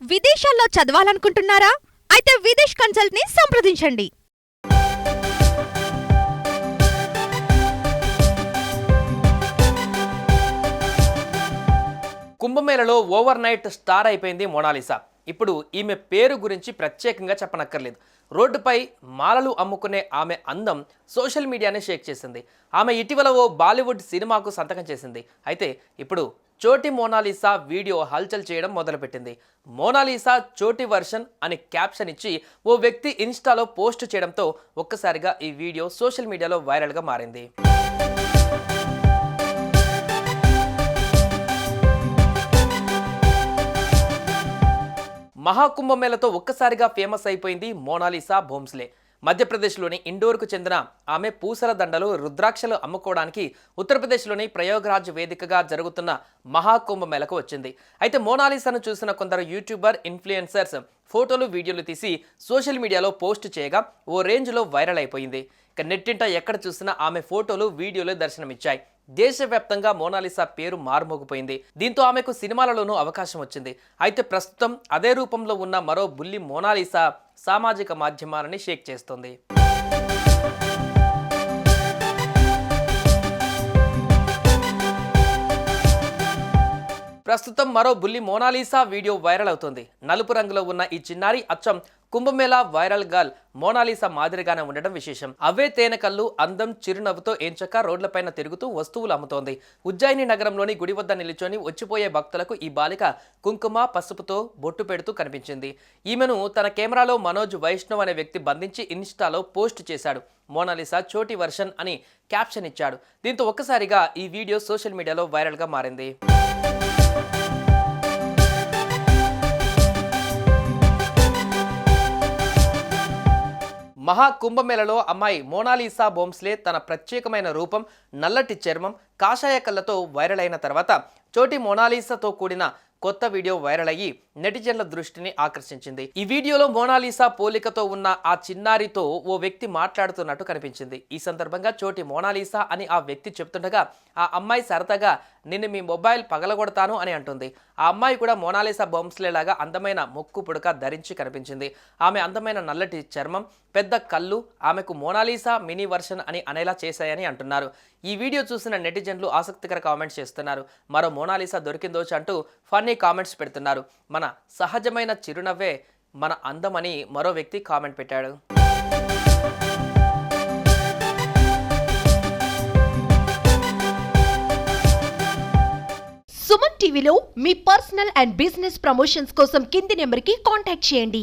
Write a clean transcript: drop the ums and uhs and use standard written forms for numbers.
విదేశాల్లో చదవాలనుకుంటున్నారా? అయితే విదేశ్ కన్సల్ట్ ని సంప్రదించండి. కుంభమేళలో ఓవర్ నైట్ స్టార్ అయిపోయింది మోనాలిసా. ఇప్పుడు ఈమె పేరు గురించి ప్రత్యేకంగా చెప్పనక్కర్లేదు. రోడ్డుపై మాలలు అమ్ముకునే ఆమె అందం సోషల్ మీడియానే షేక్ చేసింది. ఆమె ఇటీవల ఓ బాలీవుడ్ సినిమాకు సంతకం చేసింది. అయితే ఇప్పుడు చోటి మోనాలిసా వీడియో హల్చల్ చేయడం మొదలుపెట్టింది. మోనాలిసా చోటి వర్షన్ అని క్యాప్షన్ ఇచ్చి ఓ వ్యక్తి ఇన్స్టాలో పోస్ట్ చేయడంతో ఒక్కసారిగా ఈ వీడియో సోషల్ మీడియాలో వైరల్గా మారింది. మహాకుంభమేళతో ఒక్కసారిగా ఫేమస్ అయిపోయింది మోనాలిసా భోంస్లే. మధ్యప్రదేశ్లోని ఇండోర్కు చెందిన ఆమె పూసల దండలు, రుద్రాక్షలు అమ్ముకోవడానికి ఉత్తరప్రదేశ్లోని ప్రయోగరాజ్ వేదికగా జరుగుతున్న మహాకుంభమేళకు వచ్చింది. అయితే మోనాలిసాను చూసిన కొందరు యూట్యూబర్, ఇన్ఫ్లుయెన్సర్స్ ఫోటోలు, వీడియోలు తీసి సోషల్ మీడియాలో పోస్ట్ చేయగా ఓ రేంజ్లో వైరల్ అయిపోయింది. ఇక నెట్టింట ఎక్కడ చూసినా ఆమె ఫోటోలు, వీడియోలు దర్శనమిచ్చాయి. దేశవ్యాప్తంగా మోనాలిసా పేరు మారుమోగిపోయింది. దీంతో ఆమెకు సినిమాలలోనూ అవకాశం వచ్చింది. అయితే ప్రస్తుతం అదే రూపంలో ఉన్న మరో బుల్లి మోనాలిసా సామాజిక మాధ్యమాలని షేక్ చేస్తోంది. ప్రస్తుతం మరో బుల్లి మోనాలిసా వీడియో వైరల్ అవుతుంది. నలుపు రంగులో ఉన్న ఈ చిన్నారి అచ్చం కుంభమేళా వైరల్ గర్ల్ మోనాలిసా మాదిరిగానే ఉండడం విశేషం. అవే తేనె కళ్ళు, అందం, చిరునవ్వుతో ఏంచక్క రోడ్లపైన తిరుగుతూ వస్తువులు అమ్ముతోంది. ఉజ్జయిని నగరంలోని గుడి వద్ద నిల్చొని వచ్చిపోయే భక్తులకు ఈ బాలిక కుంకుమ, పసుపుతో బొట్టు పెడుతూ కనిపించింది. ఈమెను తన కెమెరాలో మనోజ్ వైష్ణవ్ అనే వ్యక్తి బంధించి ఇన్స్టాలో పోస్ట్ చేశాడు. మోనాలిసా చోటి వర్షన్ అని క్యాప్షన్ ఇచ్చాడు. దీంతో ఒక్కసారిగా ఈ వీడియో సోషల్ మీడియాలో వైరల్గా మారింది. మహాకుంభమేళలో అమ్మాయి మోనాలిసా భోంస్లే తన ప్రత్యేకమైన రూపం, నల్లటి చర్మం, కాషాయ కళ్ళతో వైరల్ అయిన తర్వాత చోటి మోనాలిసాతో కూడిన కొత్త వీడియో వైరల్ అయ్యి నెటిజన్ల దృష్టిని ఆకర్షించింది. ఈ వీడియోలో మోనాలిసా పోలికతో ఉన్న ఆ చిన్నారితో ఓ వ్యక్తి మాట్లాడుతున్నట్టు కనిపించింది. ఈ సందర్భంగా చోటి మోనాలిసా అని ఆ వ్యక్తి చెప్తుండగా ఆ అమ్మాయి సరదాగా నిన్ను మీ మొబైల్ పగలగొడతాను అని అంటుంది. ఆ అమ్మాయి కూడా మోనాలిసా భోంస్లే లాగా అందమైన ముక్కు పుడక ధరించి కనిపించింది. ఆమె అందమైన నల్లటి చర్మం, పెద్ద కళ్ళు ఆమెకు మోనాలిసా మినీ వర్షన్ అని అనేలా చేశాయని అంటున్నారు. ఈ వీడియో చూసిన నెటిజన్లు ఆసక్తికర కామెంట్స్ చేస్తున్నారు. మరో మోనాలిసా దొరికిందోచ్ అంటూ ఫన్నీ కామెంట్స్ పెడుతున్నారు. మన సహజమైన చిరునవ్వే మన అందమని మరో వ్యక్తి కామెంట్ పెట్టాడు. సుమన్ టీవీలో మీ పర్సనల్ అండ్ బిజినెస్ ప్రమోషన్స్ కోసం కింది నెంబర్కి కాంటాక్ట్ చేయండి.